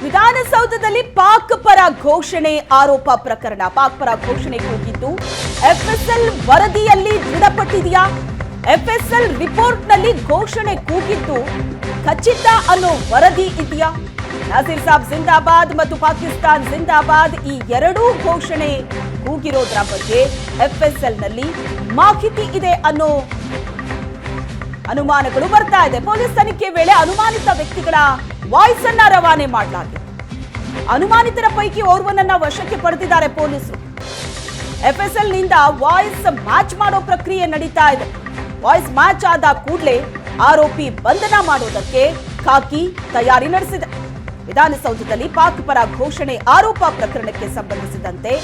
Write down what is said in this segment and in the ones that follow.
ವಿಧಾನಸೌಧದಲ್ಲಿ ಪಾಕ್ ಪರ ಘೋಷಣೆ ಆರೋಪ ಪ್ರಕರಣ. ಪಾಕ್ ಪರ ಘೋಷಣೆ ಕೂಗಿದ್ದು ಎಫ್ಎಸ್ಎಲ್ ವರದಿಯಲ್ಲಿ ದೃಢಪಟ್ಟಿದೆಯಾ? ಎಫ್ಎಸ್ಎಲ್ ರಿಪೋರ್ಟ್ನಲ್ಲಿ ಘೋಷಣೆ ಕೂಗಿದ್ದು ಖಚಿತ ಅನ್ನೋ ವರದಿ ಇದೆಯಾ? ನಾಸೀರ್ ಸಾಬ್ ಜಿಂದಾಬಾದ್ ಮತ್ತು ಪಾಕಿಸ್ತಾನ್ ಜಿಂದಾಬಾದ್ ಈ ಎರಡೂ ಘೋಷಣೆ ಕೂಗಿರೋದ್ರ ಬಗ್ಗೆ ಎಫ್ಎಸ್ಎಲ್ ನಲ್ಲಿ ಮಾಹಿತಿ ಇದೆ ಅನ್ನೋ ಅನುಮಾನಗಳು ಬರ್ತಾ ಇದೆ. ಪೊಲೀಸ್ ತನಿಖೆ ವೇಳೆ ಅನುಮಾನಿತ ವ್ಯಕ್ತಿಗಳ ವಾಯ್ಸ್ ಅನ್ನ ರವಾನೆ ಮಾಡಲಾಗಿದೆ. ಅನುಮಾನಿತರ ಪೈಕಿ ಓರ್ವನನ್ನ ವಶಕ್ಕೆ ಪಡೆದಿದ್ದಾರೆ ಪೊಲೀಸರು. ಎಫ್ಎಸ್ಎಲ್ ನಿಂದ ವಾಯ್ಸ್ ಮ್ಯಾಚ್ ಮಾಡೋ ಪ್ರಕ್ರಿಯೆ ನಡೀತಾ ಇದೆ. ವಾಯ್ಸ್ ಮ್ಯಾಚ್ ಆದ ಕೂಡಲೇ ಆರೋಪಿ ಬಂಧನ ಮಾಡೋದಕ್ಕೆ ಖಾಕಿ ತಯಾರಿ ನಡೆಸಿದೆ. ವಿಧಾನಸೌಧದಲ್ಲಿ ಪಾಕ್ ಪರ ಘೋಷಣೆ ಆರೋಪ ಪ್ರಕರಣಕ್ಕೆ ಸಂಬಂಧಿಸಿದಂತೆ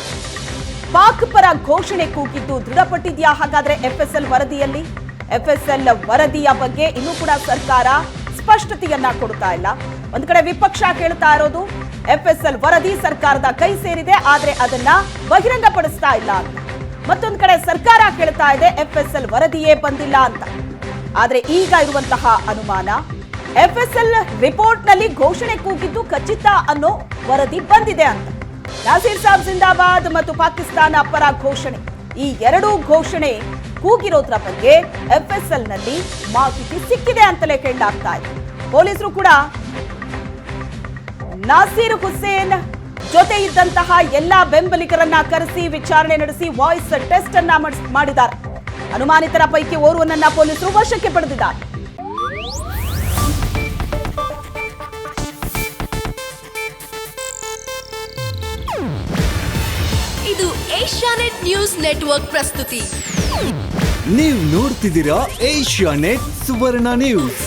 ಪಾಕ್ ಪರ ಘೋಷಣೆ ಕೂಗಿದ್ದು ದೃಢಪಟ್ಟಿದೆಯಾ? ಹಾಗಾದ್ರೆ ಎಫ್ಎಸ್ಎಲ್ ವರದಿಯಲ್ಲಿ ಎಫ್ಎಸ್ಎಲ್ ವರದಿಯ ಬಗ್ಗೆ ಇನ್ನೂ ಕೂಡ ಸರ್ಕಾರ ಸ್ಪಷ್ಟತೆಯನ್ನ ಕೊಡ್ತಾ ಇಲ್ಲ. ಒಂದ್ ಕಡೆ ವಿಪಕ್ಷ ಹೇಳ್ತಾ ಇರೋದು ಎಫ್ಎಸ್ಎಲ್ ವರದಿ ಸರ್ಕಾರದ ಕೈ ಸೇರಿದೆ, ಆದ್ರೆ ಅದನ್ನ ಬಹಿರಂಗಪಡಿಸ್ತಾ ಇಲ್ಲ ಅಂತ. ಮತ್ತೊಂದ್ ಕಡೆ ಸರ್ಕಾರ ಹೇಳ್ತಾ ಇದೆ ಎಫ್ಎಸ್ಎಲ್ ವರದಿಯೇ ಬಂದಿಲ್ಲ ಅಂತ. ಆದ್ರೆ ಈಗ ಇರುವಂತಹ ಅನುಮಾನ ಎಫ್ಎಸ್ಎಲ್ ರಿಪೋರ್ಟ್ ನಲ್ಲಿ ಘೋಷಣೆ ಕೂಗಿದ್ದು ಖಚಿತ ಅನ್ನೋ ವರದಿ ಬಂದಿದೆ ಅಂತ. ನಾಸೀರ್ ಸಾಬ್ ಜಿಂದಾಬಾದ್ ಮತ್ತು ಪಾಕಿಸ್ತಾನ ಪರ ಘೋಷಣೆ, ಈ ಎರಡೂ ಘೋಷಣೆ ಕೂಗಿರೋದ್ರ ಬಗ್ಗೆ ಎಫ್ಎಸ್ಎಲ್ ನಲ್ಲಿ ಮಾಹಿತಿ ಸಿಕ್ಕಿದೆ ಅಂತಲೇ ಹೇಳಲಾಗ್ತಾ ಇದೆ. ಪೊಲೀಸರು ಕೂಡ ನಾಸೀರ್ ಹುಸೇನ್ ಜೊತೆ ಇದ್ದಂತಹ ಎಲ್ಲಾ ಬೆಂಬಲಿಗರನ್ನ ಕರೆಸಿ ವಿಚಾರಣೆ ನಡೆಸಿ ವಾಯ್ಸ್ ಟೆಸ್ಟ್ ಅನ್ನ ಮಾಡಿದ್ದಾರೆ. ಅನುಮಾನಿತರ ಪೈಕಿ ಓರ್ವನನ್ನ ಪೊಲೀಸರು ವಶಕ್ಕೆ ಪಡೆದಿದ್ದಾರೆ. ಇದು ಏಷ್ಯಾನೆಟ್ ನ್ಯೂಸ್ ನೆಟ್ವರ್ಕ್ ಪ್ರಸ್ತುತಿ. ನೀವು ನೋಡ್ತಿದ್ದೀರಾ ಏಷ್ಯಾನೆಟ್ ಸುವರ್ಣ ನ್ಯೂಸ್.